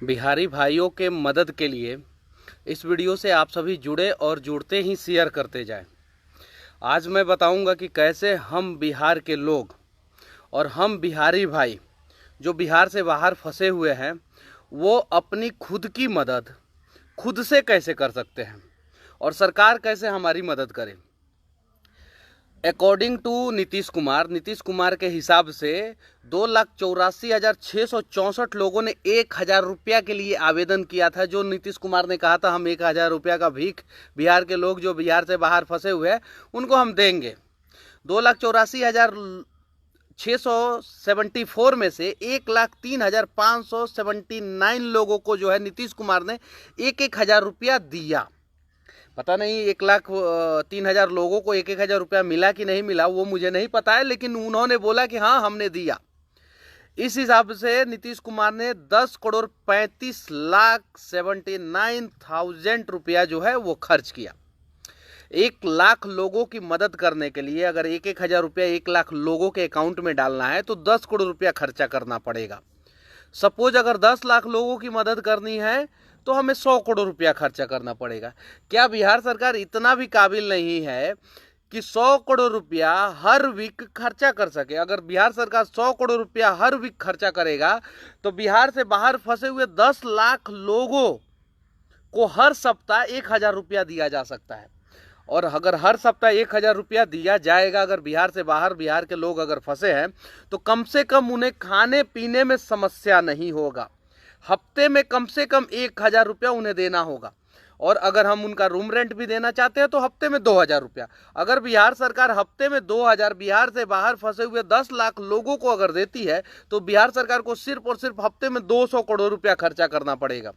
बिहारी भाइयों के मदद के लिए इस वीडियो से आप सभी जुड़े और जुड़ते ही शेयर करते जाएं। आज मैं बताऊंगा कि कैसे हम बिहार के लोग और हम बिहारी भाई जो बिहार से बाहर फंसे हुए हैं वो अपनी खुद की मदद खुद से कैसे कर सकते हैं और सरकार कैसे हमारी मदद करे। अकॉर्डिंग टू नीतीश कुमार के हिसाब से 2,84,664 लोगों ने 1,000 रुपया के लिए आवेदन किया था। जो नीतीश कुमार ने कहा था हम 1,000 रुपया का भीख बिहार के लोग जो बिहार से बाहर फंसे हुए हैं उनको हम देंगे। 2,84,674 में से 1,03,579 लोगों को जो है नीतीश कुमार ने 1,000 रुपया दिया। पता नहीं 1,03,000 लोगों को 1,000 रुपया मिला कि नहीं मिला वो मुझे नहीं पता है, लेकिन उन्होंने बोला कि हाँ हमने दिया। इस हिसाब से नीतीश कुमार ने 10,35,79,000 रुपया जो है वो खर्च किया 1,00,000 लोगों की मदद करने के लिए। अगर 1,000 रुपया 1,00,000 लोगों के अकाउंट में डालना है तो 10 करोड़ रुपया खर्चा करना पड़ेगा। सपोज अगर 10 लाख लोगों की मदद करनी है तो हमें 100 करोड़ रुपया खर्चा करना पड़ेगा। क्या बिहार सरकार इतना भी काबिल नहीं है कि 100 करोड़ रुपया हर वीक खर्चा कर सके? अगर बिहार सरकार 100 करोड़ रुपया हर वीक खर्चा करेगा तो बिहार से बाहर फंसे हुए 10 लाख लोगों को हर सप्ताह 1,000 रुपया दिया जा सकता है। और अगर हर सप्ताह 1,000 रुपया दिया जाएगा, अगर बिहार से बाहर बिहार के लोग अगर फंसे हैं तो कम से कम उन्हें खाने पीने में समस्या नहीं होगा। हफ्ते में कम से कम 1,000 रुपया उन्हें देना होगा। और अगर हम उनका रूम रेंट भी देना चाहते हैं तो हफ्ते में 2,000 रुपया। अगर बिहार सरकार हफ्ते में 2,000 बिहार से बाहर फंसे हुए 10 लाख लोगों को अगर देती है तो बिहार सरकार को सिर्फ और सिर्फ हफ्ते में 200 करोड़ रुपया खर्चा करना पड़ेगा।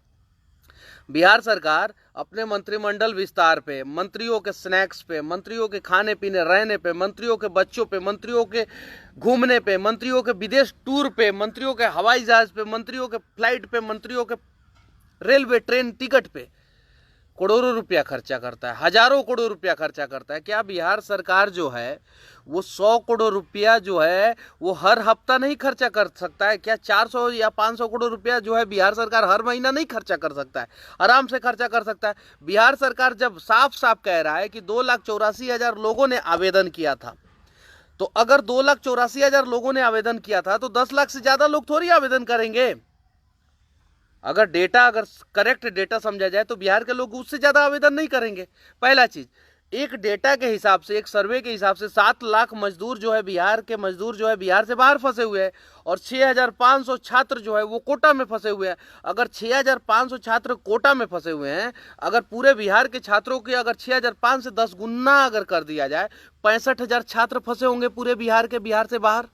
बिहार सरकार अपने मंत्रिमंडल विस्तार पे, मंत्रियों के स्नैक्स पे, मंत्रियों के खाने पीने रहने पे, मंत्रियों के बच्चों पे, मंत्रियों के घूमने पे, मंत्रियों के विदेश टूर पे, मंत्रियों के हवाई जहाज पे, मंत्रियों के फ्लाइट पे, मंत्रियों के रेलवे ट्रेन टिकट पे करोड़ों रुपया खर्चा करता है, हजारों करोड़ रुपया खर्चा करता है। क्या बिहार सरकार जो है वो 100 करोड़ रुपया जो है वो हर हफ्ता नहीं खर्चा कर सकता है? क्या 400 या 500 करोड़ रुपया जो है बिहार सरकार हर महीना नहीं खर्चा कर सकता है? आराम से खर्चा कर सकता है। बिहार सरकार जब साफ साफ कह रहा है कि 2,84,000 लोगों ने आवेदन किया था, तो अगर 2,84,000 लोगों ने आवेदन किया था तो 10 लाख से ज्यादा लोग थोड़ी आवेदन करेंगे। अगर करेक्ट डेटा समझा जाए तो बिहार के लोग उससे ज्यादा आवेदन नहीं करेंगे। पहला चीज, एक डेटा के हिसाब से, एक सर्वे के हिसाब से 7 लाख मजदूर जो है बिहार के मजदूर जो है बिहार से बाहर फंसे हुए हैं और 6,500 छात्र जो है वो कोटा में फंसे हुए हैं। अगर 6,500 छात्र कोटा में फंसे हुए हैं, अगर पूरे बिहार के छात्रों की अगर 6,500 से 10 गुना अगर कर दिया जाए, 65,000 छात्र फंसे होंगे पूरे बिहार के, बिहार से बाहर।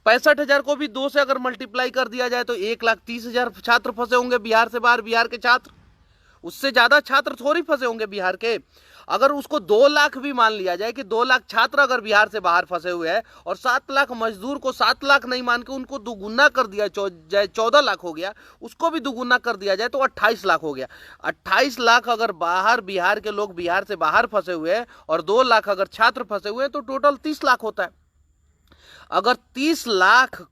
65,000 को भी 2 से अगर मल्टीप्लाई कर दिया जाए तो 1,30,000 छात्र फंसे होंगे बिहार से बाहर, बिहार के छात्र। उससे ज्यादा छात्र थोड़ी फंसे होंगे बिहार के। अगर उसको 2 लाख भी मान लिया जाए कि 2 लाख छात्र अगर बिहार से बाहर फंसे हुए हैं और 7 लाख मजदूर को 7 लाख नहीं मान के उनको दुगुना कर दिया जाए, 14 लाख हो गया, उसको भी दुगुना कर दिया जाए तो 28 लाख हो गया। 28 लाख अगर बाहर बिहार के लोग बिहार से बाहर फंसे हुए हैं और 2 लाख अगर छात्र फंसे हुए हैं तो टोटल 30 लाख होता है। अगर 30 लाख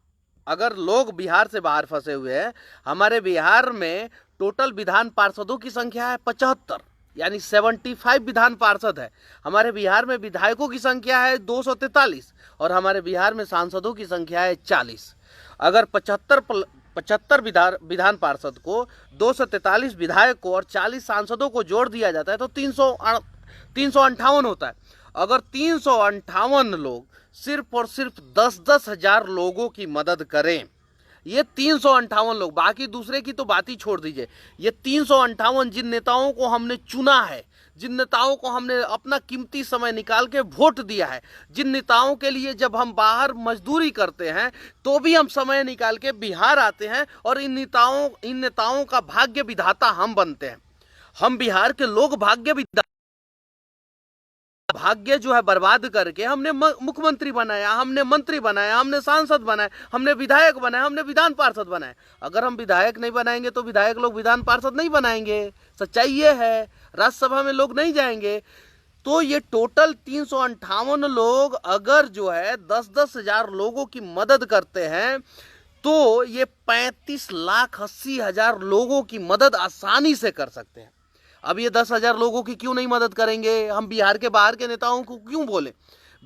अगर लोग बिहार से बाहर फंसे हुए हैं, हमारे बिहार में टोटल विधान पार्षदों की संख्या है 75, यानी 75 विधान पार्षद है। हमारे बिहार में विधायकों की संख्या है 243 और हमारे बिहार में सांसदों की संख्या है 40। अगर 75 विधान पार्षद को, 243 विधायक को और 40 सांसदों को जोड़ दिया जाता है तो 358 होता है। अगर 358 लोग सिर्फ और सिर्फ 10-10 हजार लोगों की मदद करें, ये 358 लोग, बाकी दूसरे की तो बात ही छोड़ दीजिए, ये 358 जिन नेताओं को हमने चुना है, जिन नेताओं को हमने अपना कीमती समय निकाल के वोट दिया है, जिन नेताओं के लिए जब हम बाहर मजदूरी करते हैं तो भी हम समय निकाल के बिहार आते हैं और इन नेताओं का भाग्य विधाता हम बनते हैं। हम बिहार के लोग भाग्य जो है बर्बाद करके हमने मुख्यमंत्री बनाया, हमने मंत्री बनाया, हमने सांसद बनाए, हमने विधायक बनाए, हमने विधान पार्षद बनाए। अगर हम विधायक नहीं बनाएंगे तो विधायक लोग विधान पार्षद नहीं बनाएंगे। सच्चाई ये है, राज्यसभा में लोग नहीं जाएंगे। तो ये टोटल 358 लोग अगर जो है 10-10 हजार लोगों की मदद करते हैं तो ये 35,80,000 लोगों की मदद आसानी से कर सकते हैं। अब ये 10,000 लोगों की क्यों नहीं मदद करेंगे? हम बिहार के बाहर के नेताओं को क्यों बोले?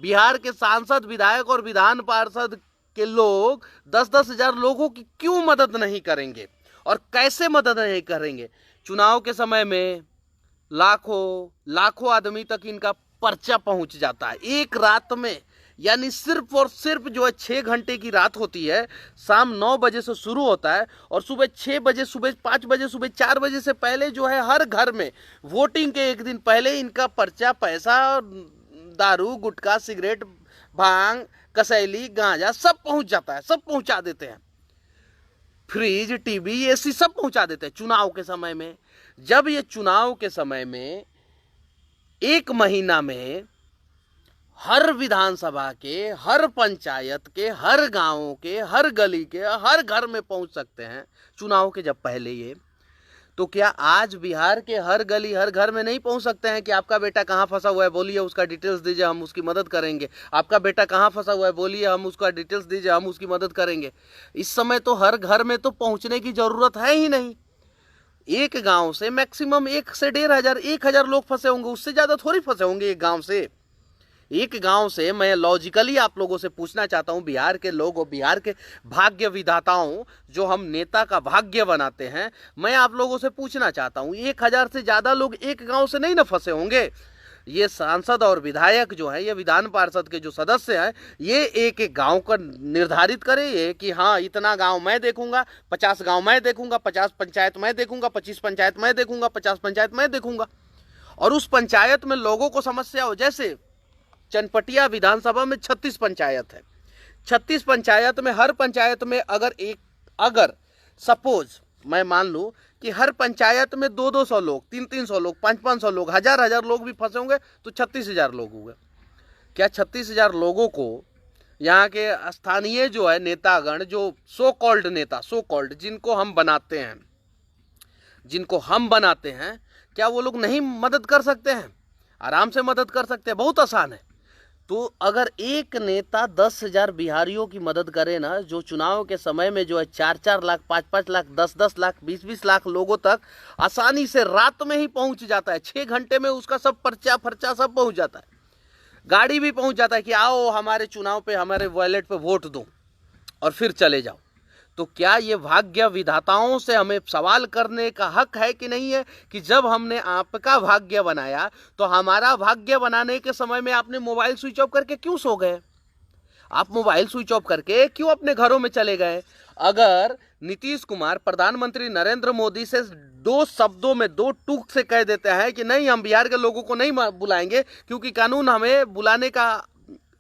बिहार के सांसद, विधायक और विधान पार्षद के लोग 10,000 लोगों की क्यों मदद नहीं करेंगे? और कैसे मदद नहीं करेंगे? चुनाव के समय में लाखों आदमी तक इनका पर्चा पहुंच जाता है एक रात में। यानी सिर्फ और सिर्फ जो है 6 घंटे की रात होती है, शाम 9 बजे से शुरू होता है और सुबह 6 बजे, सुबह 5 बजे, सुबह 4 बजे से पहले जो है हर घर में वोटिंग के एक दिन पहले इनका पर्चा, पैसा, दारू, गुटखा, सिगरेट, भांग, कसैली, गांजा सब पहुंच जाता है, सब पहुंचा देते हैं। फ्रिज, टीवी, एसी सब पहुंचा देते हैं चुनाव के समय में। जब ये चुनाव के समय में 1 महीना में हर विधानसभा के, हर पंचायत के, हर गांव के, हर गली के, हर घर में पहुंच सकते हैं चुनाव के जब पहले ये, तो क्या आज बिहार के हर गली, हर घर में नहीं पहुंच सकते हैं कि आपका बेटा कहां फंसा हुआ है, बोलिए, उसका डिटेल्स दीजिए, हम उसकी मदद करेंगे। आपका बेटा कहां फंसा हुआ है, बोलिए, हम उसका डिटेल्स दीजिए, हम उसकी मदद करेंगे। इस समय तो हर घर में तो पहुंचने की जरूरत है ही नहीं। एक गांव से मैक्सिमम 1 से 1,500 लोग फंसे होंगे, उससे ज्यादा थोड़ी फंसे होंगे एक गांव से। एक गांव से मैं लॉजिकली आप लोगों से पूछना चाहता हूं, बिहार के लोगों, बिहार के भाग्य विधाताओं, जो हम नेता का भाग्य बनाते हैं, मैं आप लोगों से पूछना चाहता हूं, 1,000 से ज्यादा लोग एक गांव से नहीं ना फंसे होंगे। ये सांसद और विधायक जो है, ये विधान पार्षद के जो सदस्य हैं, ये एक एक गांव का निर्धारित करे ये कि हाँ इतना गांव मैं देखूंगा, 50 गांव मैं देखूंगा, 50 पंचायत मैं देखूंगा, 25 पंचायत मैं देखूंगा, 50 पंचायत मैं देखूंगा। और उस पंचायत में लोगों को समस्या हो, जैसे चनपटिया विधानसभा में 36 पंचायत है। 36 पंचायत में हर पंचायत में अगर सपोज मैं मान लूं कि हर पंचायत में 200 लोग, 300 लोग, 500 लोग, 1000 लोग भी फंसे होंगे तो 36,000 लोग हुए। क्या 36,000 लोगों को यहाँ के स्थानीय जो है नेतागण, जो सो कॉल्ड नेता, सो कॉल्ड जिनको हम बनाते हैं, क्या वो लोग नहीं मदद कर सकते हैं? आराम से मदद कर सकते हैं, बहुत आसान है। तो अगर एक नेता 10,000 बिहारियों की मदद करे ना, जो चुनाव के समय में जो है 4-4 लाख, 5-5 लाख, 10-10 लाख, 20-20 लाख लोगों तक आसानी से रात में ही पहुंच जाता है। 6 घंटे में उसका सब पर्चा सब पहुंच जाता है। गाड़ी भी पहुंच जाता है कि आओ हमारे चुनाव पे, हमारे वॉलेट पे वोट दो और फिर चले जाओ। तो क्या ये भाग्य विधाताओं से हमें सवाल करने का हक है कि नहीं है कि जब हमने आपका भाग्य बनाया तो हमारा भाग्य बनाने के समय में आपने मोबाइल स्विच ऑफ करके क्यों सो गए? आप मोबाइल स्विच ऑफ करके क्यों अपने घरों में चले गए? अगर नीतीश कुमार प्रधानमंत्री नरेंद्र मोदी से 2 शब्दों में, 2 टूक से कह देते हैं कि नहीं हम बिहार के लोगों को नहीं बुलाएंगे क्योंकि कानून हमें बुलाने का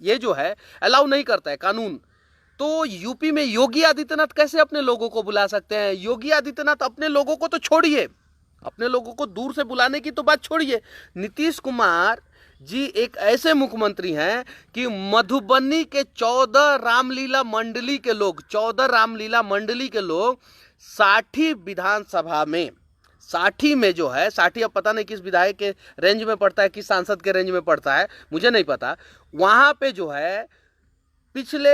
ये जो है अलाउ नहीं करता है कानून, तो यूपी में योगी आदित्यनाथ कैसे अपने लोगों को बुला सकते हैं? योगी आदित्यनाथ अपने लोगों को तो छोड़िए, अपने लोगों को दूर से बुलाने की तो बात छोड़िए। नीतीश कुमार जी एक ऐसे मुख्यमंत्री हैं कि मधुबनी के 14 रामलीला मंडली के लोग 60 विधानसभा में, 60 में जो है 60, अब पता नहीं किस विधायक के रेंज में पड़ता है, किस सांसद के रेंज में पड़ता है, मुझे नहीं पता। वहां पे जो है पिछले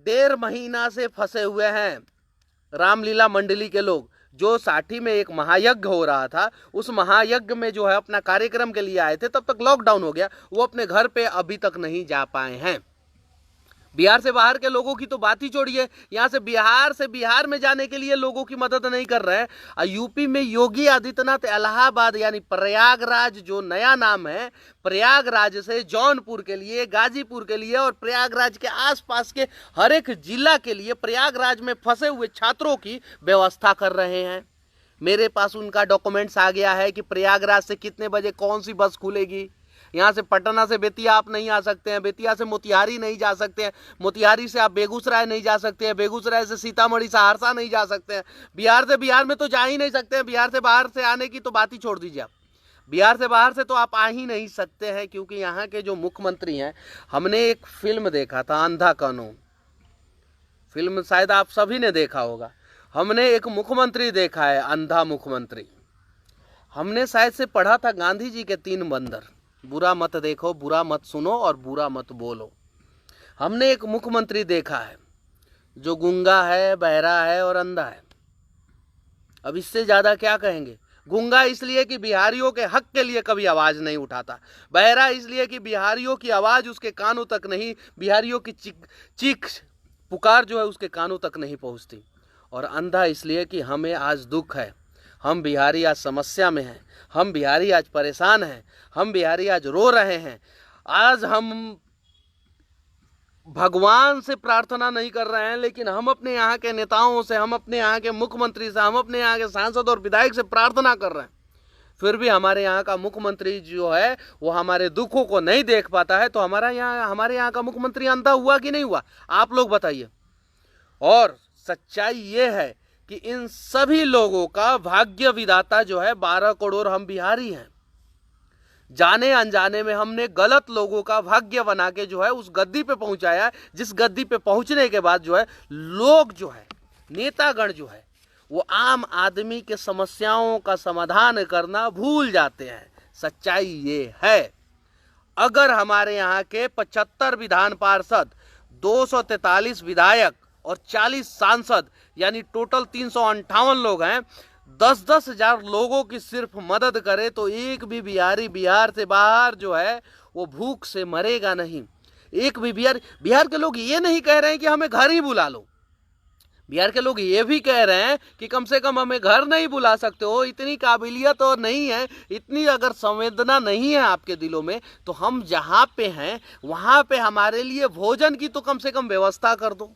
1.5 महीना से फंसे हुए हैं रामलीला मंडली के लोग। जो 60 में एक महायज्ञ हो रहा था, उस महायज्ञ में जो है अपना कार्यक्रम के लिए आए थे, तब तक लॉकडाउन हो गया, वो अपने घर पे अभी तक नहीं जा पाए हैं। बिहार से बाहर के लोगों की तो बात ही छोड़िए, यहाँ से बिहार में जाने के लिए लोगों की मदद नहीं कर रहे हैं। और यूपी में योगी आदित्यनाथ इलाहाबाद यानी प्रयागराज, जो नया नाम है, प्रयागराज से जौनपुर के लिए, गाजीपुर के लिए और प्रयागराज के आसपास के हर एक जिला के लिए प्रयागराज में फंसे हुए छात्रों की व्यवस्था कर रहे हैं। मेरे पास उनका डॉक्यूमेंट्स आ गया है कि प्रयागराज से कितने बजे कौन सी बस खुलेगी। यहाँ से पटना से बेतिया आप नहीं आ सकते हैं, बेतिया से मोतिहारी नहीं जा सकते हैं, मोतिहारी से आप बेगूसराय नहीं जा सकते हैं, बेगूसराय से सीतामढ़ी, सहरसा नहीं जा सकते हैं। बिहार में तो जा ही नहीं सकते हैं। बिहार से बाहर से आने की तो बात ही छोड़ दीजिए आप। बिहार से बाहर से तो आप आ ही नहीं सकते हैं, क्योंकि यहाँ के जो मुख्यमंत्री हैं, हमने एक फिल्म देखा था अंधा कानून, फिल्म शायद आप सभी ने देखा होगा। हमने एक मुख्यमंत्री देखा है, अंधा मुख्यमंत्री। हमने शायद से पढ़ा था गांधी जी के 3 बंदर, बुरा मत देखो, बुरा मत सुनो और बुरा मत बोलो। हमने एक मुख्यमंत्री देखा है जो गूंगा है, बहरा है और अंधा है। अब इससे ज्यादा क्या कहेंगे। गूंगा इसलिए कि बिहारियों के हक के लिए कभी आवाज नहीं उठाता, बहरा इसलिए कि बिहारियों की आवाज उसके कानों तक नहीं, बिहारियों की चीख पुकार जो है उसके कानों तक नहीं पहुंचती, और अंधा इसलिए कि हमें आज दुख है, हम बिहारी आज समस्या में हैं, हम बिहारी आज परेशान हैं, हम बिहारी आज रो रहे हैं। आज हम भगवान से प्रार्थना नहीं कर रहे हैं, लेकिन हम अपने यहाँ के नेताओं से, हम अपने यहाँ के मुख्यमंत्री से, हम अपने यहाँ के सांसद और विधायक से प्रार्थना कर रहे हैं, फिर भी हमारे यहाँ का मुख्यमंत्री जो है वो हमारे दुखों को नहीं देख पाता है। तो हमारे यहाँ का मुख्यमंत्री अंधा हुआ कि नहीं हुआ, आप लोग बताइए। और सच्चाई ये है कि इन सभी लोगों का भाग्य विधाता जो है 12 करोड़ हम बिहारी हैं। जाने अनजाने में हमने गलत लोगों का भाग्य बना के जो है उस गद्दी पे पहुंचाया है, जिस गद्दी पे पहुंचने के बाद जो है लोग जो है, नेतागण जो है, वो आम आदमी के समस्याओं का समाधान करना भूल जाते हैं। सच्चाई ये है, अगर हमारे यहाँ के 75 विधान पार्षद, 243 विधायक और 40 सांसद, यानी टोटल 358 लोग हैं, 10-10 हजार लोगों की सिर्फ मदद करे तो एक भी बिहारी बिहार से बाहर जो है वो भूख से मरेगा नहीं। एक भी बिहार के लोग ये नहीं कह रहे हैं कि हमें घर ही बुला लो, बिहार के लोग ये भी कह रहे हैं कि कम से कम हमें घर नहीं बुला सकते हो, इतनी काबिलियत और नहीं है, इतनी अगर संवेदना नहीं है आपके दिलों में, तो हम जहाँ पे हैं वहाँ पे हमारे लिए भोजन की तो कम से कम व्यवस्था कर दो,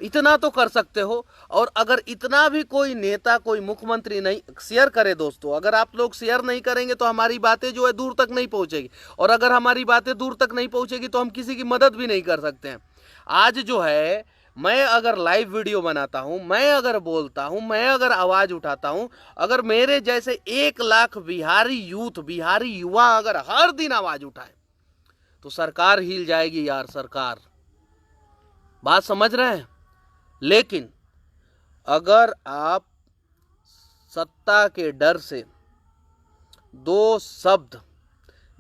इतना तो कर सकते हो। और अगर इतना भी कोई नेता, कोई मुख्यमंत्री नहीं शेयर करे, दोस्तों अगर आप लोग शेयर नहीं करेंगे तो हमारी बातें जो है दूर तक नहीं पहुंचेगी, और अगर हमारी बातें दूर तक नहीं पहुंचेगी तो हम किसी की मदद भी नहीं कर सकते हैं। आज जो है मैं अगर लाइव वीडियो बनाता हूं, मैं अगर बोलता हूं, मैं अगर आवाज उठाता हूं, अगर मेरे जैसे 1 लाख बिहारी यूथ, बिहारी युवा अगर हर दिन आवाज उठाए तो सरकार हिल जाएगी यार, सरकार। बात समझ रहे हैं। लेकिन अगर आप सत्ता के डर से 2 शब्द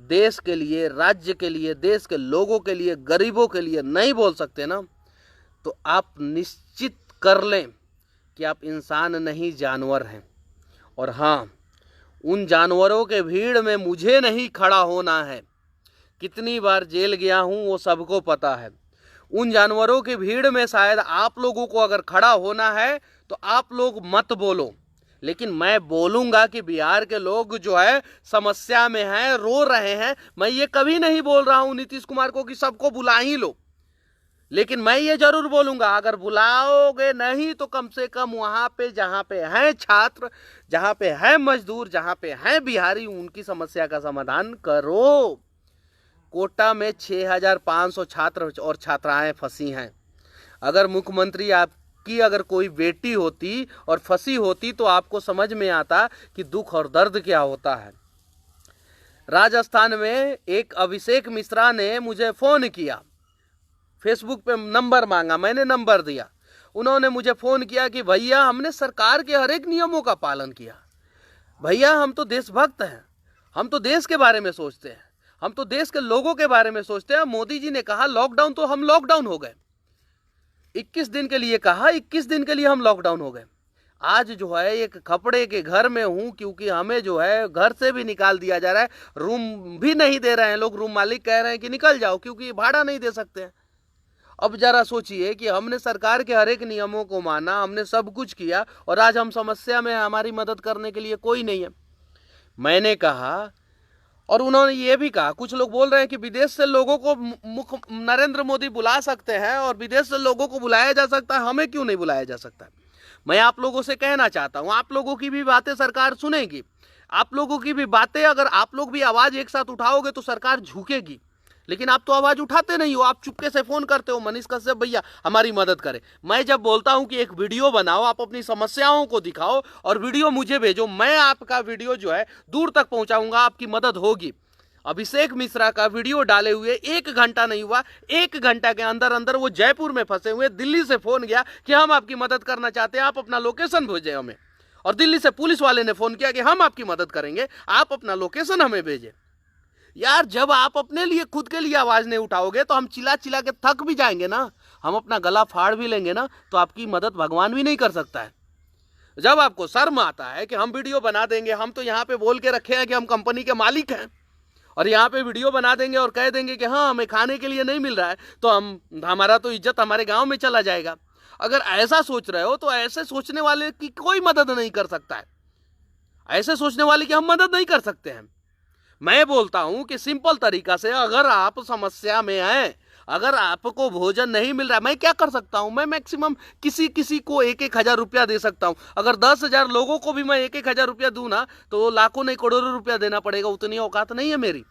देश के लिए, राज्य के लिए, देश के लोगों के लिए, गरीबों के लिए नहीं बोल सकते ना, तो आप निश्चित कर लें कि आप इंसान नहीं जानवर हैं। और हाँ, उन जानवरों के भीड़ में मुझे नहीं खड़ा होना है। कितनी बार जेल गया हूं वो सबको पता है। उन जानवरों की भीड़ में शायद आप लोगों को अगर खड़ा होना है तो आप लोग मत बोलो, लेकिन मैं बोलूंगा कि बिहार के लोग जो है समस्या में हैं, रो रहे हैं। मैं ये कभी नहीं बोल रहा हूं नीतीश कुमार को कि सबको बुला ही लो, लेकिन मैं ये जरूर बोलूंगा अगर बुलाओगे नहीं तो कम से कम वहां पे जहां पे हैं छात्र, जहां पे हैं मजदूर, जहां पे हैं बिहारी, उनकी समस्या का समाधान करो। कोटा में 6500 छात्र और छात्राएं फंसी हैं। अगर मुख्यमंत्री आपकी अगर कोई बेटी होती और फंसी होती तो आपको समझ में आता कि दुख और दर्द क्या होता है। राजस्थान में एक अभिषेक मिश्रा ने मुझे फोन किया, फेसबुक पे नंबर मांगा, मैंने नंबर दिया। उन्होंने मुझे फोन किया कि भैया हमने सरकार के हर एक नियमों का पालन किया, भैया हम तो देशभक्त हैं, हम तो देश के बारे में सोचते हैं, हम तो देश के लोगों के बारे में सोचते हैं। मोदी जी ने कहा लॉकडाउन, तो हम लॉकडाउन हो गए। 21 दिन के लिए कहा, 21 दिन के लिए हम लॉकडाउन हो गए। आज जो है एक कपड़े के घर में हूं, क्योंकि हमें जो है घर से भी निकाल दिया जा रहा है, रूम भी नहीं दे रहे हैं लोग, रूम मालिक कह रहे हैं कि निकल जाओ क्योंकि भाड़ा नहीं दे सकते हैं। अब जरा सोचिए कि हमने सरकार के हर एक नियमों को माना, हमने सब कुछ किया, और आज हम समस्या में, हमारी मदद करने के लिए कोई नहीं है। मैंने कहा, और उन्होंने ये भी कहा, कुछ लोग बोल रहे हैं कि विदेश से लोगों को नरेंद्र मोदी बुला सकते हैं और विदेश से लोगों को बुलाया जा सकता है, हमें क्यों नहीं बुलाया जा सकता। मैं आप लोगों से कहना चाहता हूं, आप लोगों की भी बातें सरकार सुनेगी, आप लोगों की भी बातें, अगर आप लोग भी आवाज एक साथ उठाओगे तो सरकार झुकेगी। लेकिन आप तो आवाज उठाते नहीं हो, आप चुपके से फोन करते हो, मनीष कश्यप भैया हमारी मदद करें। मैं जब बोलता हूं कि एक वीडियो बनाओ, आप अपनी समस्याओं को दिखाओ और वीडियो मुझे भेजो, मैं आपका वीडियो जो है दूर तक पहुंचाऊंगा, आपकी मदद होगी। अभिषेक मिश्रा का वीडियो डाले हुए 1 घंटा नहीं हुआ, 1 घंटा के अंदर अंदर वो जयपुर में फंसे हुए, दिल्ली से फोन गया कि हम आपकी मदद करना चाहते हैं, आप अपना लोकेशन भेजें हमें। और दिल्ली से पुलिस वाले ने फोन किया कि हम आपकी मदद करेंगे, आप अपना लोकेशन हमें भेजें। यार जब आप अपने लिए, खुद के लिए आवाज नहीं उठाओगे तो हम चिल्ला चिल्ला के थक भी जाएंगे ना, हम अपना गला फाड़ भी लेंगे ना तो आपकी मदद भगवान भी नहीं कर सकता है। जब आपको शर्म आता है कि हम वीडियो बना देंगे, हम तो यहाँ पे बोल के रखे हैं कि हम कंपनी के मालिक हैं, और यहाँ पे वीडियो बना देंगे और कह देंगे कि हाँ हमें खाने के लिए नहीं मिल रहा है, तो हमारा तो इज्जत हमारे गांव में चला जाएगा। अगर ऐसा सोच रहे हो तो ऐसे सोचने वाले की कोई मदद नहीं कर सकता है, ऐसे सोचने वाले की हम मदद नहीं कर सकते हैं। मैं बोलता हूं कि सिंपल तरीका से, अगर आप समस्या में हैं, अगर आपको भोजन नहीं मिल रहा है, मैं क्या कर सकता हूं? मैं मैक्सिमम किसी को 1-1 हजार रुपया दे सकता हूं। अगर 10,000 लोगों को भी मैं 1-1 हजार रुपया दूं ना तो लाखों नहीं करोड़ों रुपया देना पड़ेगा, उतनी औकात नहीं है मेरी।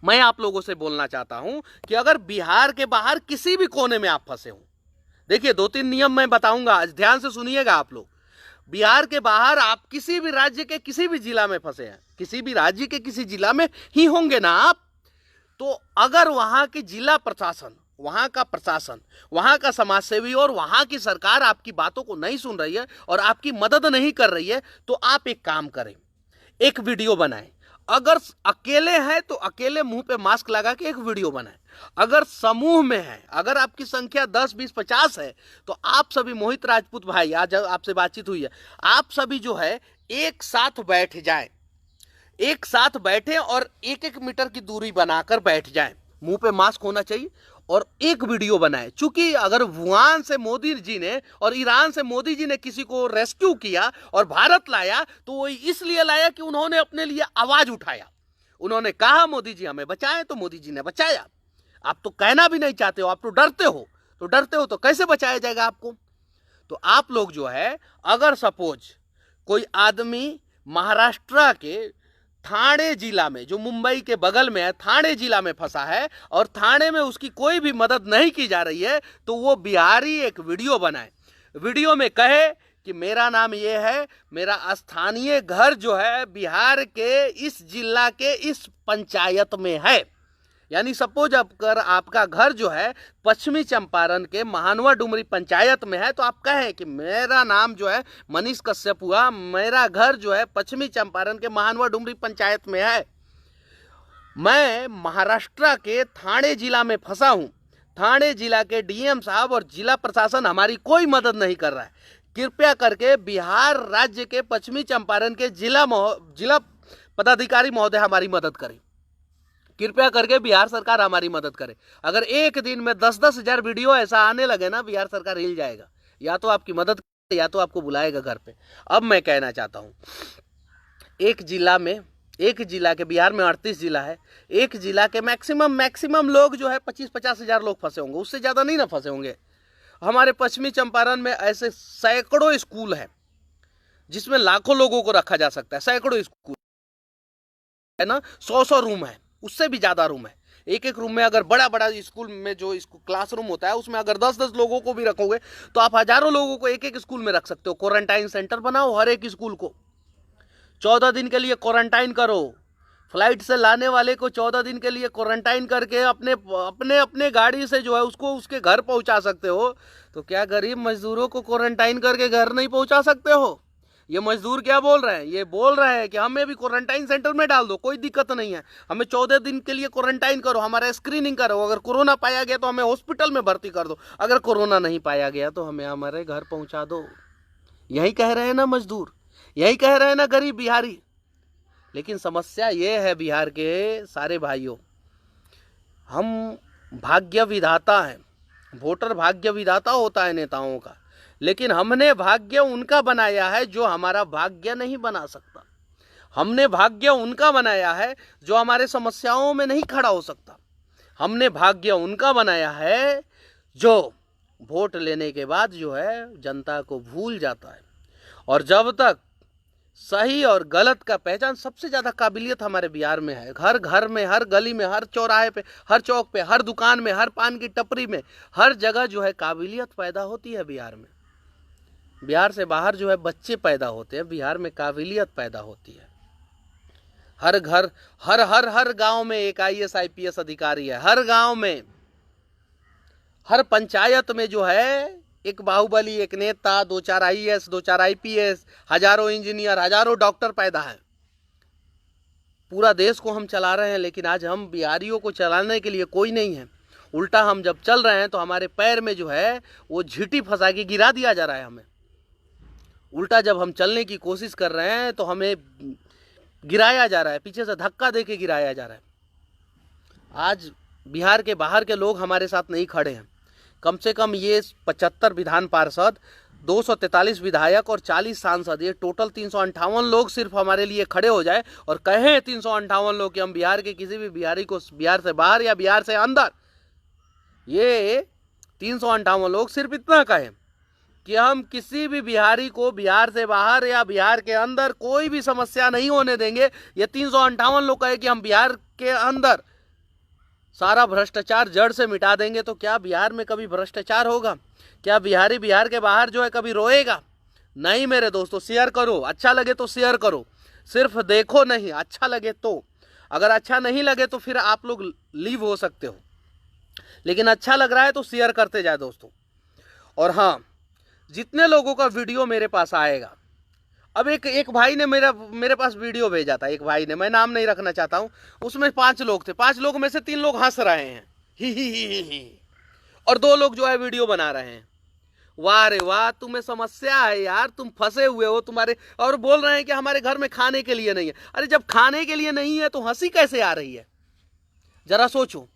मैं आप लोगों से बोलना चाहता हूं कि अगर बिहार के बाहर किसी भी कोने में आप फंसे हो, देखिए 2-3 नियम मैं बताऊंगा, ध्यान से सुनिएगा आप लोग। बिहार के बाहर आप किसी भी राज्य के किसी भी जिला में फंसे हैं, किसी भी राज्य के किसी जिला में ही होंगे ना आप, तो अगर वहां के जिला प्रशासन, वहां का प्रशासन, वहां का समाजसेवी और वहां की सरकार आपकी बातों को नहीं सुन रही है और आपकी मदद नहीं कर रही है, तो आप एक काम करें, एक वीडियो बनाएं। अगर अकेले हैं तो अकेले मुंह पे मास्क लगा के एक वीडियो बनाएं। अगर समूह में है, अगर आपकी संख्या 10, 20, 50 है, तो आप सभी, मोहित राजपूत भाई, आज आपसे बातचीत हुई है, आप सभी जो है एक साथ बैठ जाएं, एक साथ बैठे और 1-1 मीटर की दूरी बनाकर बैठ जाएं, मुंह पे मास्क होना चाहिए और एक वीडियो बनाएं। चूंकि अगर वुहान से मोदी जी ने और ईरान से मोदी जी ने किसी को रेस्क्यू किया और भारत लाया, तो वो इसलिए लाया कि उन्होंने अपने लिए आवाज उठाया, उन्होंने कहा मोदी जी हमें बचाएं, तो मोदी जी ने बचाया। आप तो कहना भी नहीं चाहते हो, आप तो डरते हो तो कैसे बचाया जाएगा आपको? तो आप लोग जो है, अगर सपोज कोई आदमी महाराष्ट्र के ठाणे जिला में, जो मुंबई के बगल में है, ठाणे जिला में फंसा है और ठाणे में उसकी कोई भी मदद नहीं की जा रही है, तो वो बिहारी एक वीडियो बनाए, वीडियो में कहे कि मेरा नाम ये है, मेरा स्थानीय घर जो है बिहार के इस जिला के इस पंचायत में है। यानी सपोज अगर आपका घर जो है पश्चिमी चंपारण के महानवा डुमरी पंचायत में है, तो आप कहें कि मेरा नाम जो है मनीष कश्यप हुआ, मेरा घर जो है पश्चिमी चंपारण के महानवा डुमरी पंचायत में है, मैं महाराष्ट्र के ठाणे जिला में फंसा हूं, ठाणे जिला के डीएम साहब और जिला प्रशासन हमारी कोई मदद नहीं कर रहा है, कृपया करके बिहार राज्य के पश्चिमी चंपारण के जिला पदाधिकारी महोदय हमारी मदद करें, कृपया करके बिहार सरकार हमारी मदद करे। अगर एक दिन में 10-10 हजार वीडियो ऐसा आने लगे ना, बिहार सरकार हिल जाएगा, या तो आपकी मदद करे या तो आपको बुलाएगा घर पे। अब मैं कहना चाहता हूं, एक जिला के, बिहार में 38 जिला है, एक जिला के मैक्सिमम लोग जो है 25-50 हजार लोग फंसे होंगे, उससे ज्यादा नहीं ना फंसे होंगे। हमारे पश्चिमी चंपारण में ऐसे सैकड़ों स्कूल है जिसमें लाखों लोगों को रखा जा सकता है, सैकड़ों स्कूल है ना, 100 रूम है, उससे भी ज्यादा रूम है। एक रूम में अगर बड़ा स्कूल में जो क्लासरूम होता है उसमें अगर 10-10 लोगों को भी रखोगे तो आप हजारों लोगों को एक स्कूल में रख सकते हो। क्वारंटाइन सेंटर बनाओ, हर एक स्कूल को 14 दिन के लिए क्वारंटाइन करो, फ्लाइट से लाने वाले को 14 दिन के लिए क्वारंटाइन करके अपने गाड़ी से जो है उसको उसके घर पहुंचा सकते हो। तो क्या गरीब मजदूरों को क्वारंटाइन करके घर नहीं पहुंचा सकते हो? ये मजदूर क्या बोल रहे हैं? ये बोल रहे हैं कि हमें भी क्वारंटाइन सेंटर में डाल दो, कोई दिक्कत नहीं है, हमें 14 दिन के लिए क्वारंटाइन करो, हमारा स्क्रीनिंग करो, अगर कोरोना पाया गया तो हमें हॉस्पिटल में भर्ती कर दो, अगर कोरोना नहीं पाया गया तो हमें हमारे घर पहुंचा दो। यही कह रहे हैं ना मजदूर, यही कह रहे हैं ना गरीब बिहारी। लेकिन समस्या ये है बिहार के सारे भाइयों, हम भाग्य विधाता हैं, वोटर भाग्य विधाता होता है नेताओं का, लेकिन हमने भाग्य उनका बनाया है जो हमारा भाग्य नहीं बना सकता। हमने भाग्य उनका बनाया है जो हमारे समस्याओं में नहीं खड़ा हो सकता। हमने भाग्य उनका बनाया है जो वोट लेने के बाद जो है जनता को भूल जाता है। और जब तक सही और गलत का पहचान, सबसे ज्यादा काबिलियत हमारे बिहार में है, हर घर में, हर गली में, हर चौराहे पे, हर चौक पे, हर दुकान में, हर पान की टपरी में, हर जगह जो है काबिलियत पैदा होती है बिहार में। बिहार से बाहर जो है बच्चे पैदा होते हैं, बिहार में काबिलियत पैदा होती है। हर घर, हर गांव में एक IAS IPS अधिकारी है, हर गांव में, हर पंचायत में जो है एक बाहुबली, एक नेता, 2-4 IAS, 2-4 IPS, हजारों इंजीनियर, हजारों डॉक्टर पैदा है। पूरा देश को हम चला रहे हैं, लेकिन आज हम बिहारियों को चलाने के लिए कोई नहीं है। उल्टा हम जब चल रहे हैं तो हमारे पैर में जो है वो झींटी फंसा के गिरा दिया जा रहा है हमें। उल्टा जब हम चलने की कोशिश कर रहे हैं तो हमें गिराया जा रहा है, पीछे से धक्का दे के गिराया जा रहा है। आज बिहार के बाहर के लोग हमारे साथ नहीं खड़े हैं। कम से कम ये 75 विधान पार्षद, 243 विधायक और 40 सांसद, ये टोटल 358 लोग सिर्फ हमारे लिए खड़े हो जाए और कहें 358 लोग कि हम बिहार के किसी भी बिहारी को बिहार से बाहर या बिहार से अंदर, ये 358 लोग सिर्फ इतना कहें कि हम किसी भी बिहारी को बिहार से बाहर या बिहार के अंदर कोई भी समस्या नहीं होने देंगे। ये 358 लोग कहे कि हम बिहार के अंदर सारा भ्रष्टाचार जड़ से मिटा देंगे, तो क्या बिहार में कभी भ्रष्टाचार होगा? क्या बिहारी बिहार के बाहर जो है कभी रोएगा? नहीं मेरे दोस्तों, शेयर करो, अच्छा लगे तो शेयर करो, सिर्फ देखो नहीं, अच्छा लगे तो। अगर अच्छा नहीं लगे तो फिर आप लोग लीव हो सकते हो, लेकिन अच्छा लग रहा है तो शेयर करते जाए दोस्तों। और हाँ, जितने लोगों का वीडियो मेरे पास आएगा, अब एक भाई ने मेरे पास वीडियो भेजा था, एक भाई ने, मैं नाम नहीं रखना चाहता हूँ, उसमें 5 लोग थे, 5 लोग में से 3 लोग हंस रहे हैं ही और 2 लोग जो है वीडियो बना रहे हैं। वाह रे वाह, तुम्हें समस्या है यार, तुम फंसे हुए हो तुम्हारे, और बोल रहे हैं कि हमारे घर में खाने के लिए नहीं है। अरे जब खाने के लिए नहीं है तो हंसी कैसे आ रही है? जरा सोचो।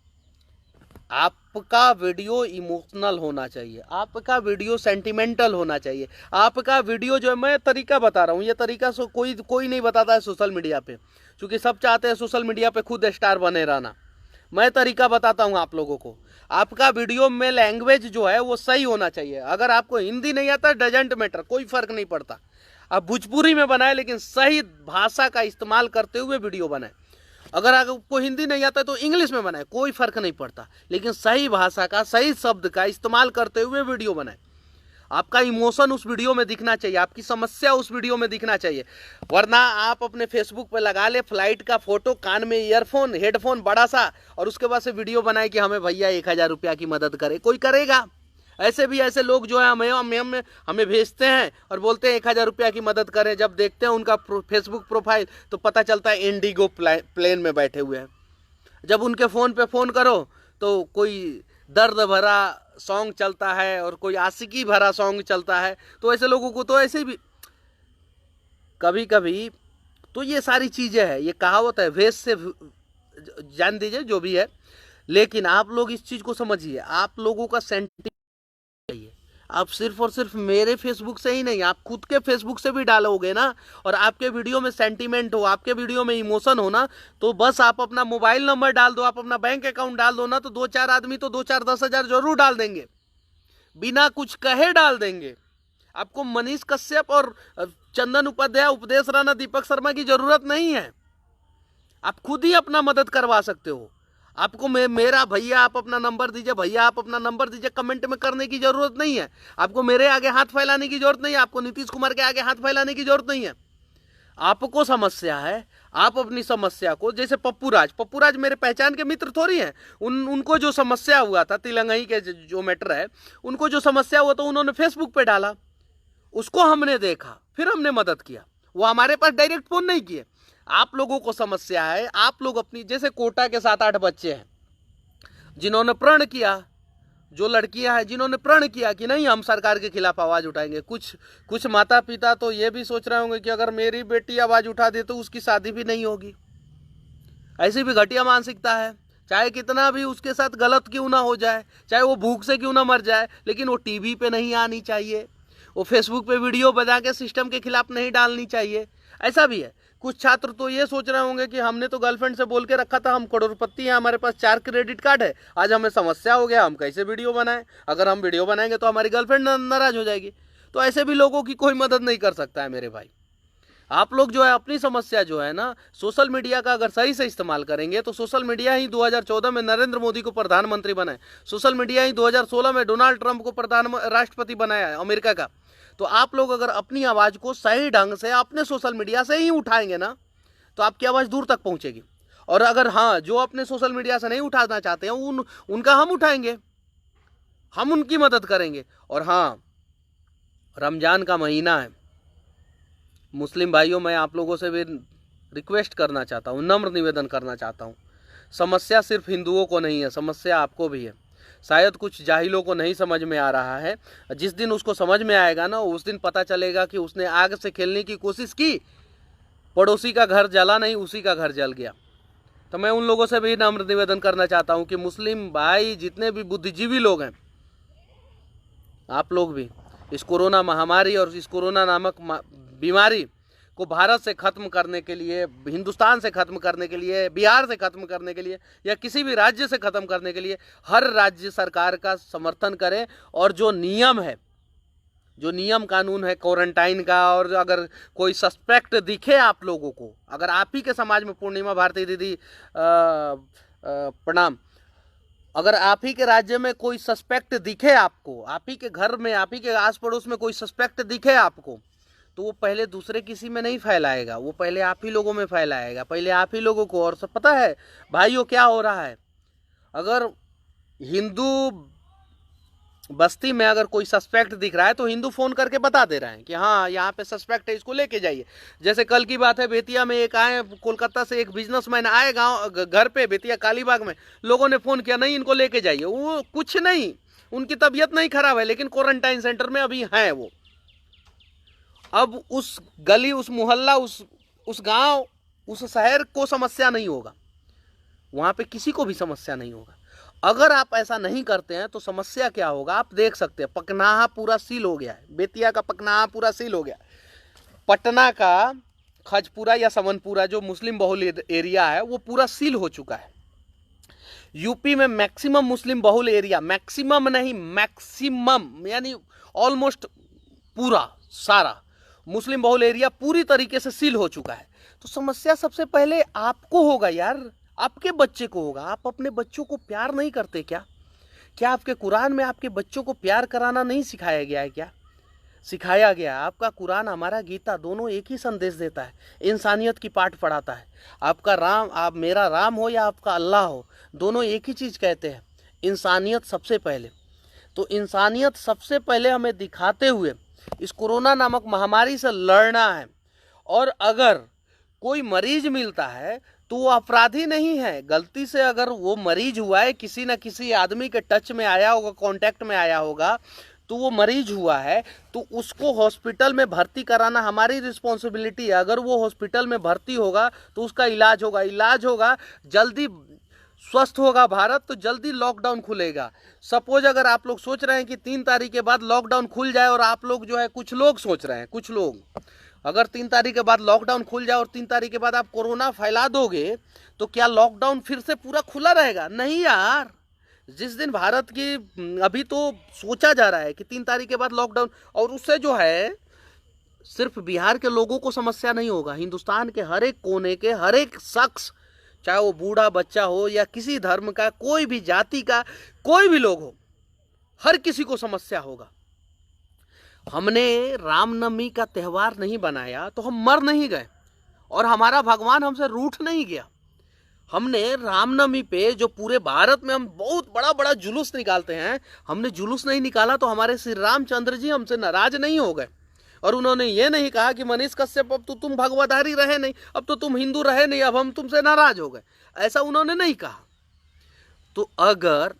आपका वीडियो इमोशनल होना चाहिए, आपका वीडियो सेंटिमेंटल होना चाहिए, आपका वीडियो जो है, मैं तरीका बता रहा हूँ, ये तरीका कोई नहीं बताता है सोशल मीडिया पे, क्योंकि सब चाहते हैं सोशल मीडिया पे खुद स्टार बने रहना। मैं तरीका बताता हूँ आप लोगों को। आपका वीडियो में लैंग्वेज जो है वो सही होना चाहिए। अगर आपको हिंदी नहीं आता, डजेंट मैटर, कोई फर्क नहीं पड़ता, आप भोजपुरी में बनाए, लेकिन सही भाषा का इस्तेमाल करते हुए वीडियो बनाए। अगर आपको हिंदी नहीं आता तो इंग्लिश में बनाए, कोई फर्क नहीं पड़ता, लेकिन सही भाषा का, सही शब्द का इस्तेमाल करते हुए वीडियो बनाए। आपका इमोशन उस वीडियो में दिखना चाहिए, आपकी समस्या उस वीडियो में दिखना चाहिए। वरना आप अपने फेसबुक पे लगा ले फ्लाइट का फोटो, कान में ईयरफोन, हेडफोन बड़ा सा, और उसके बाद से वीडियो बनाए कि हमें भैया 1000 रुपया की मदद करे। कोई करेगा? ऐसे भी ऐसे लोग जो है हमें भेजते हैं और बोलते हैं 1000 रुपया की मदद करें। जब देखते हैं उनका फेसबुक प्रोफाइल तो पता चलता है इंडिगो प्लेन में बैठे हुए हैं। जब उनके फ़ोन पे फ़ोन करो तो कोई दर्द भरा सॉन्ग चलता है और कोई आशिकी भरा सॉन्ग चलता है। तो ऐसे लोगों को तो ऐसे भी कभी कभी तो ये सारी चीज़ें हैं, ये कहावत है, वेश से जान दीजिए जो भी है, लेकिन आप लोग इस चीज़ को समझिए। आप लोगों का सेंटिमेंट चाहिए, आप सिर्फ और सिर्फ मेरे फेसबुक से ही नहीं, आप खुद के फेसबुक से भी डालोगे ना, और आपके वीडियो में सेंटीमेंट हो, आपके वीडियो में इमोशन हो ना, तो बस आप अपना मोबाइल नंबर डाल दो, आप अपना बैंक अकाउंट डाल दो ना, तो 2-4 आदमी तो 2-4 10,000 जरूर डाल देंगे, बिना कुछ कहे डाल देंगे। आपको मनीष कश्यप और चंदन उपाध्याय, उपदेश राणा, दीपक शर्मा की जरूरत नहीं है। आप खुद ही अपना मदद करवा सकते हो। आपको मेरा भैया आप अपना नंबर दीजिए, भैया आप अपना नंबर दीजिए, कमेंट में करने की जरूरत नहीं है। आपको मेरे आगे हाथ फैलाने की जरूरत नहीं है, आपको नीतीश कुमार के आगे हाथ फैलाने की जरूरत नहीं है। आपको समस्या है, आप अपनी समस्या को, जैसे पप्पू राज मेरे पहचान के मित्र थोड़ी हैं। उनको जो समस्या हुआ था, तिलंगई के जो मैटर है, उनको जो समस्या हुआ तो उन्होंने फेसबुक पे डाला, उसको हमने देखा, फिर हमने मदद किया। वो हमारे पास डायरेक्ट फोन नहीं किए। आप लोगों को समस्या है, आप लोग अपनी, जैसे कोटा के 7-8 बच्चे हैं जिन्होंने प्रण किया, जो लड़कियां हैं जिन्होंने प्रण किया कि नहीं हम सरकार के खिलाफ आवाज उठाएंगे। कुछ माता पिता तो ये भी सोच रहे होंगे कि अगर मेरी बेटी आवाज उठा दे तो उसकी शादी भी नहीं होगी। ऐसी भी घटिया मानसिकता है। चाहे कितना भी उसके साथ गलत क्यों ना हो जाए, चाहे वो भूख से क्यों ना मर जाए, लेकिन वो टीवी पे नहीं आनी चाहिए, वो फेसबुक पे वीडियो बना के सिस्टम के खिलाफ नहीं डालनी चाहिए। ऐसा भी है। कुछ छात्र तो ये सोच रहे होंगे कि हमने तो गर्लफ्रेंड से बोल के रखा था, हम करोड़पति हैं, हमारे पास 4 क्रेडिट कार्ड है, आज हमें समस्या हो गया, हम कैसे वीडियो बनाएं? अगर हम वीडियो बनाएंगे तो हमारी गर्लफ्रेंड नाराज हो जाएगी। तो ऐसे भी लोगों की कोई मदद नहीं कर सकता है मेरे भाई। आप लोग जो है अपनी समस्या जो है ना, सोशल मीडिया का अगर सही से इस्तेमाल करेंगे तो सोशल मीडिया ही 2014 में नरेंद्र मोदी को प्रधानमंत्री बनाए, सोशल मीडिया ही 2016 में डोनाल्ड ट्रंप को राष्ट्रपति बनाया है अमेरिका का। तो आप लोग अगर अपनी आवाज़ को सही ढंग से अपने सोशल मीडिया से ही उठाएंगे ना, तो आपकी आवाज़ दूर तक पहुंचेगी। और अगर हाँ, जो अपने सोशल मीडिया से नहीं उठाना चाहते हैं उनका हम उठाएंगे, हम उनकी मदद करेंगे। और हाँ, रमज़ान का महीना है, मुस्लिम भाइयों, मैं आप लोगों से भी रिक्वेस्ट करना चाहता हूँ, नम्र निवेदन करना चाहता हूँ, समस्या सिर्फ हिंदुओं को नहीं है, समस्या आपको भी है। शायद कुछ जाहिलों को नहीं समझ में आ रहा है। जिस दिन उसको समझ में आएगा ना, उस दिन पता चलेगा कि उसने आग से खेलने की कोशिश की, पड़ोसी का घर जला नहीं, उसी का घर जल गया। तो मैं उन लोगों से भी नम्र निवेदन करना चाहता हूं कि मुस्लिम भाई, जितने भी बुद्धिजीवी लोग हैं, आप लोग भी इस कोरोना महामारी और इस कोरोना नामक बीमारी को भारत से खत्म करने के लिए, हिंदुस्तान से खत्म करने के लिए, बिहार से खत्म करने के लिए या किसी भी राज्य से खत्म करने के लिए हर राज्य सरकार का समर्थन करें। और जो नियम है, जो नियम कानून है क्वारंटाइन का, और अगर कोई सस्पेक्ट दिखे आप लोगों को, अगर आप ही के समाज में, पूर्णिमा भारती दीदी प्रणाम, अगर आप ही के राज्य में कोई सस्पेक्ट दिखे आपको, आप ही के घर में, आप ही के आस पड़ोस में कोई सस्पेक्ट दिखे आपको, तो वो पहले दूसरे किसी में नहीं फैलाएगा, वो पहले आप ही लोगों में फैलाएगा, पहले आप ही लोगों को। और सब पता है भाइयों क्या हो रहा है, अगर हिंदू बस्ती में अगर कोई सस्पेक्ट दिख रहा है तो हिंदू फोन करके बता दे रहे हैं कि हाँ यहाँ पे सस्पेक्ट है, इसको लेके जाइए। जैसे कल की बात है, बेतिया में एक आए, कोलकाता से एक बिजनेसमैन आए गांव घर पे, बेतिया कालीबाग में, लोगों ने फोन किया, नहीं इनको लेके जाइए। वो कुछ नहीं, उनकी तबीयत नहीं खराब है, लेकिन क्वारंटाइन सेंटर में अभी हैं वो। अब उस गली, उस मोहल्ला, उस गांव, उस शहर को समस्या नहीं होगा, वहां पे किसी को भी समस्या नहीं होगा। अगर आप ऐसा नहीं करते हैं तो समस्या क्या होगा आप देख सकते हैं। पकनाहा पूरा सील हो गया है, बेतिया का पकनाहा पूरा सील हो गया। पटना का खजपुरा या समनपुरा जो मुस्लिम बहुल एरिया है वो पूरा सील हो चुका है। यूपी में मैक्सिमम मुस्लिम बहुल एरिया, मैक्सिमम नहीं मैक्सिमम यानी ऑलमोस्ट पूरा सारा मुस्लिम बहुल एरिया पूरी तरीके से सील हो चुका है। तो समस्या सबसे पहले आपको होगा यार, आपके बच्चे को होगा। आप अपने बच्चों को प्यार नहीं करते क्या? क्या आपके कुरान में आपके बच्चों को प्यार कराना नहीं सिखाया गया है क्या? सिखाया गया। आपका कुरान, हमारा गीता, दोनों एक ही संदेश देता है, इंसानियत की पाठ पढ़ाता है। आपका राम, आप मेरा राम हो या आपका अल्लाह हो, दोनों एक ही चीज़ कहते हैं, इंसानियत सबसे पहले। तो इंसानियत सबसे पहले हमें दिखाते हुए इस कोरोना नामक महामारी से लड़ना है। और अगर कोई मरीज मिलता है तो वो अपराधी नहीं है। गलती से अगर वो मरीज हुआ है, किसी न किसी आदमी के टच में आया होगा, कांटेक्ट में आया होगा, तो वो मरीज हुआ है, तो उसको हॉस्पिटल में भर्ती कराना हमारी रिस्पॉन्सिबिलिटी है। अगर वो हॉस्पिटल में भर्ती होगा तो उसका इलाज होगा, जल्दी स्वस्थ होगा भारत, तो जल्दी लॉकडाउन खुलेगा। सपोज अगर आप लोग सोच रहे हैं कि 3 तारीख के बाद लॉकडाउन खुल जाए, और आप लोग जो है, कुछ लोग सोच रहे हैं, कुछ लोग, अगर 3 तारीख के बाद लॉकडाउन खुल जाए और 3 तारीख के बाद आप कोरोना फैला दोगे तो क्या लॉकडाउन फिर से पूरा खुला रहेगा? नहीं यार। जिस दिन भारत की, अभी तो सोचा जा रहा है कि 3 तारीख के बाद लॉकडाउन, और उससे जो है सिर्फ बिहार के लोगों को समस्या नहीं होगा, हिंदुस्तान के हर एक कोने के हर एक शख्स, चाहे वो बूढ़ा बच्चा हो या किसी धर्म का, कोई भी जाति का कोई भी लोग हो, हर किसी को समस्या होगा। हमने रामनवमी का त्यौहार नहीं बनाया तो हम मर नहीं गए, और हमारा भगवान हमसे रूठ नहीं गया। हमने रामनवमी पे जो पूरे भारत में हम बहुत बड़ा बड़ा जुलूस निकालते हैं, हमने जुलूस नहीं निकाला तो हमारे श्री रामचंद्र जी हमसे नाराज नहीं हो गए। और उन्होंने ये नहीं कहा कि मनीष कश्यप अब तो तुम भगवधारी रहे नहीं, अब तो तुम हिंदू रहे नहीं, अब हम तुमसे नाराज हो गए, ऐसा उन्होंने नहीं कहा। तो अगर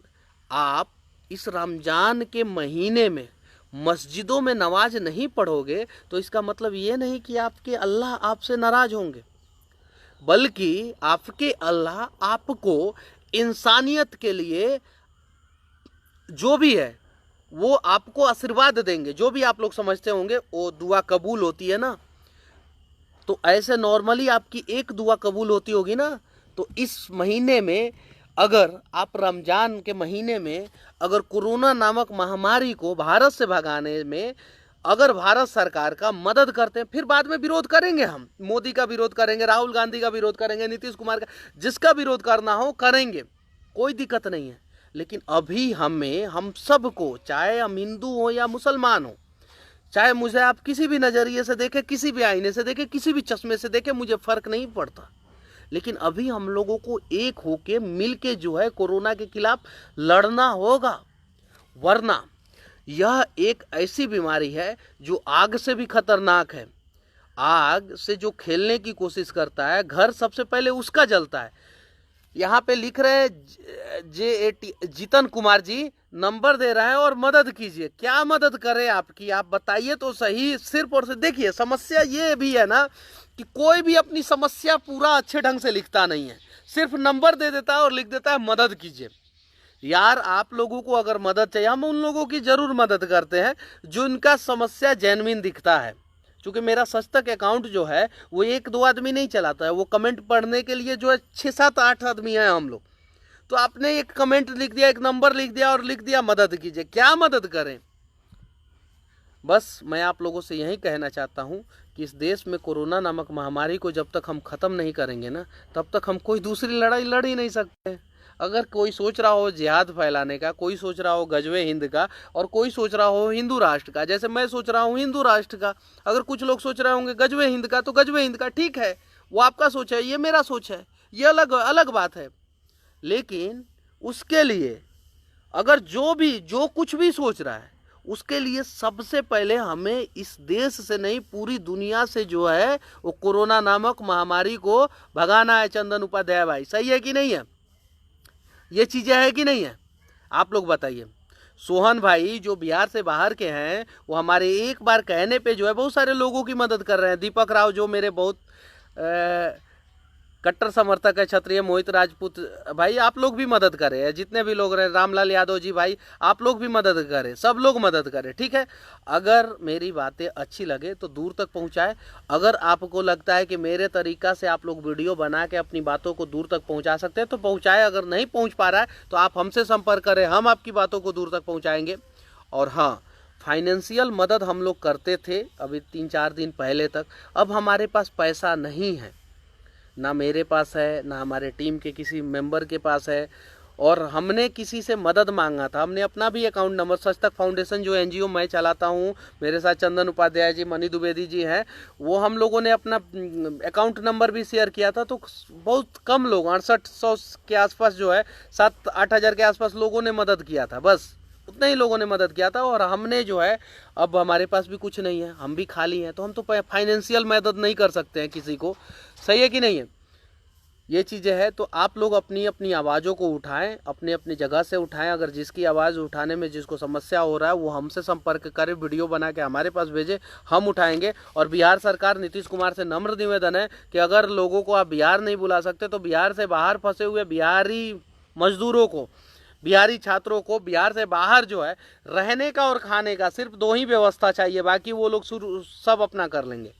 आप इस रमजान के महीने में मस्जिदों में नमाज नहीं पढ़ोगे तो इसका मतलब ये नहीं कि आपके अल्लाह आपसे नाराज होंगे, बल्कि आपके अल्लाह आपको इंसानियत के लिए जो भी है वो आपको आशीर्वाद देंगे। जो भी आप लोग समझते होंगे वो दुआ कबूल होती है ना, तो ऐसे नॉर्मली आपकी एक दुआ कबूल होती होगी ना। तो इस महीने में अगर आप रमजान के महीने में अगर कोरोना नामक महामारी को भारत से भगाने में अगर भारत सरकार का मदद करते हैं, फिर बाद में विरोध करेंगे, हम मोदी का विरोध करेंगे, राहुल गांधी का विरोध करेंगे, नीतीश कुमार का, जिसका विरोध करना हो करेंगे, कोई दिक्कत नहीं है। लेकिन अभी हम सबको, चाहे हम हिंदू हो या मुसलमान हो, चाहे मुझे आप किसी भी नज़रिए से देखें, किसी भी आईने से देखें, किसी भी चश्मे से देखें, मुझे फ़र्क नहीं पड़ता। लेकिन अभी हम लोगों को एक होके मिल के जो है कोरोना के खिलाफ लड़ना होगा, वरना यह एक ऐसी बीमारी है जो आग से भी खतरनाक है। आग से जो खेलने की कोशिश करता है, घर सबसे पहले उसका जलता है। यहाँ पे लिख रहे हैं जीतन कुमार जी नंबर दे रहा है और मदद कीजिए। क्या मदद करें आपकी, आप बताइए तो सही। सिर्फ और सिर्फ देखिए, समस्या ये भी है ना कि कोई भी अपनी समस्या पूरा अच्छे ढंग से लिखता नहीं है, सिर्फ नंबर दे देता है और लिख देता है मदद कीजिए। यार आप लोगों को अगर मदद चाहिए, हम उन लोगों की जरूर मदद करते हैं जो इनका समस्या जेन्युइन दिखता है। क्योंकि मेरा सच तक अकाउंट जो है वो 1-2 आदमी नहीं चलाता है, वो कमेंट पढ़ने के लिए जो है 6-7-8 आदमी हैं हम लोग। तो आपने एक कमेंट लिख दिया, एक नंबर लिख दिया और लिख दिया मदद कीजिए। क्या मदद करें? बस मैं आप लोगों से यही कहना चाहता हूँ कि इस देश में कोरोना नामक महामारी को जब तक हम ख़त्म नहीं करेंगे ना, तब तक हम कोई दूसरी लड़ाई लड़ ही नहीं सकते। अगर कोई सोच रहा हो जिहाद फैलाने का, कोई सोच रहा हो गजवे हिंद का, और कोई सोच रहा हो हिंदू राष्ट्र का, जैसे मैं सोच रहा हूँ हिंदू राष्ट्र का, अगर कुछ लोग सोच रहे होंगे गजवे हिंद का, तो गजवे हिंद का, ठीक है, वो आपका सोच है, ये मेरा सोच है, ये अलग अलग बात है। लेकिन उसके लिए अगर जो कुछ भी सोच रहा है, उसके लिए सबसे पहले हमें इस देश से नहीं, पूरी दुनिया से जो है वो कोरोना नामक महामारी को भगाना है। चंदन उपाध्याय भाई, सही है कि नहीं है? ये चीज़ें है कि नहीं है? आप लोग बताइए। सोहन भाई जो बिहार से बाहर के हैं, वो हमारे एक बार कहने पे जो है बहुत सारे लोगों की मदद कर रहे हैं। दीपक राव जो मेरे बहुत कट्टर समर्थक है, क्षत्रिय मोहित राजपूत भाई, आप लोग भी मदद करें। जितने भी लोग रहे, रामलाल यादव जी भाई, आप लोग भी मदद करें, सब लोग मदद करें, ठीक है। अगर मेरी बातें अच्छी लगे तो दूर तक पहुंचाएं। अगर आपको लगता है कि मेरे तरीका से आप लोग वीडियो बना के अपनी बातों को दूर तक पहुंचा सकते हैं तो पहुंचाएं। अगर नहीं पहुंच पा रहा है तो आप हमसे संपर्क करें, हम आपकी बातों को दूर तक पहुँचाएँगे। और हाँ, फाइनेंशियल मदद हम लोग करते थे अभी 3-4 दिन पहले तक। अब हमारे पास पैसा नहीं है, ना मेरे पास है, ना हमारे टीम के किसी मेंबर के पास है। और हमने किसी से मदद मांगा था, हमने अपना भी अकाउंट नंबर, सच तक फाउंडेशन जो एनजीओ मैं चलाता हूँ, मेरे साथ चंदन उपाध्याय जी, मनी द्विवेदी जी हैं, वो हम लोगों ने अपना अकाउंट नंबर भी शेयर किया था। तो बहुत कम लोग, 6800 के आसपास जो है, 7-8 हज़ार के आसपास लोगों ने मदद किया था, बस उतने ही लोगों ने मदद किया था। और हमने जो है, अब हमारे पास भी कुछ नहीं है, हम भी खाली हैं, तो हम तो फाइनेंशियल मदद नहीं कर सकते हैं किसी को, सही है कि नहीं है? ये चीज़ें हैं। तो आप लोग अपनी अपनी आवाज़ों को उठाएं, अपनी अपनी जगह से उठाएं। अगर जिसकी आवाज़ उठाने में जिसको समस्या हो रहा है वो हमसे संपर्क करें, वीडियो बना के हमारे पास भेजें, हम उठाएंगे। और बिहार सरकार, नीतीश कुमार से नम्र निवेदन है कि अगर लोगों को आप बिहार नहीं बुला सकते तो बिहार से बाहर फंसे हुए बिहारी मजदूरों को, बिहारी छात्रों को बिहार से बाहर जो है रहने का और खाने का सिर्फ 2 ही व्यवस्था चाहिए, बाकी वो लोग सब अपना कर लेंगे।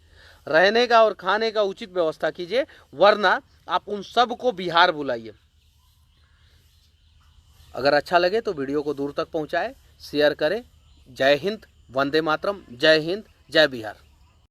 रहने का और खाने का उचित व्यवस्था कीजिए, वरना आप उन सब को बिहार बुलाइए। अगर अच्छा लगे तो वीडियो को दूर तक पहुंचाएं, शेयर करें। जय हिंद, वंदे मातरम, जय हिंद, जय बिहार।